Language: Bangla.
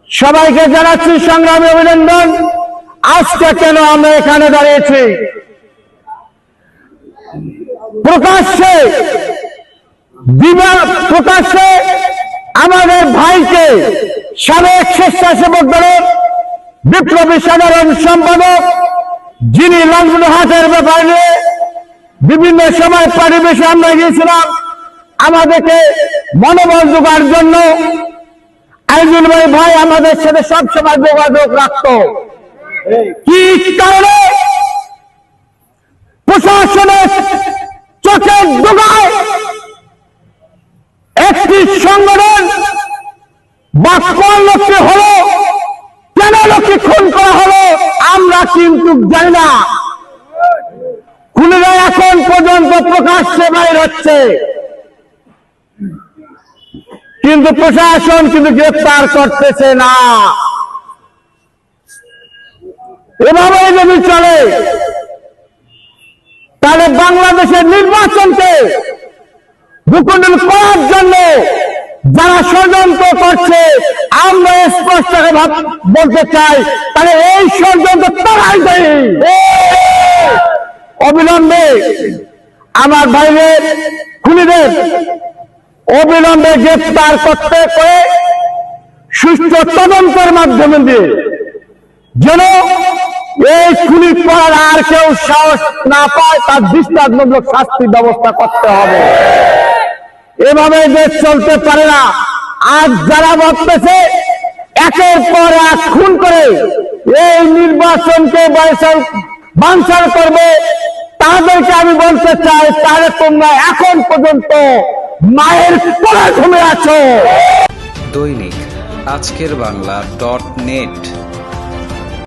সবাইকে জানাচ্ছি সংগ্রামী অভিনন্দন। আজকে কেন আমরা এখানে দাঁড়িয়েছি? প্রকাশ্যে আমাদের ভাইকে সাবেক স্বেচ্ছাসেবক দলের বিপ্লবী সাধারণ সম্পাদক, যিনি লালমনিরহাটের ব্যাপারে বিভিন্ন সময় পরিবেশে আমরা গিয়েছিলাম, আমাদেরকে মনোবল যোগার জন্য আইজুল ভাই আমাদের সাথে সবসময় যোগাযোগ রাখত। কি কারণে প্রশাসনের চোখের ডোকায় একটি সংগঠন বা কোন লোককে হলো, কেন লোককে খুন করা হলো আমরা কিন্তু জানি না। খুনিরা এখন পর্যন্ত প্রকাশ্যে বাইর হচ্ছে, কিন্তু প্রশাসন কিন্তু গ্রেফতার করতেছে না। এভাবে যদি চলে তাহলে বাংলাদেশের নির্বাচনকে বিকল্প করার জন্য যারা ষড়যন্ত্র করছে, আমরা স্পষ্ট বলতে চাই, তাহলে এই ষড়যন্ত্র তারাই দেয়। অবিলম্বে আমার ভাইদের খুনিদের অবিলম্বে গ্রেফতার করতে করে সুষ্ঠু তদন্তের মাধ্যমে দিয়ে যেন এই খুনি করার আর কেউ সাহস না পায়, তার দৃষ্টান্তমূলক শাস্তির ব্যবস্থা করতে হবে। এভাবে দেশ চলতে পারে না। আজ যারা ভাবতেছে একের পর এক খুন করে এই নির্বাচনকে বানচাল করবে, তাদেরকে আমি বলতে চাই, তাহলে তোমরা এখন পর্যন্ত মায়ের কোলে ঘুমিয়ে আছো। দৈনিক আজকের বাংলা .net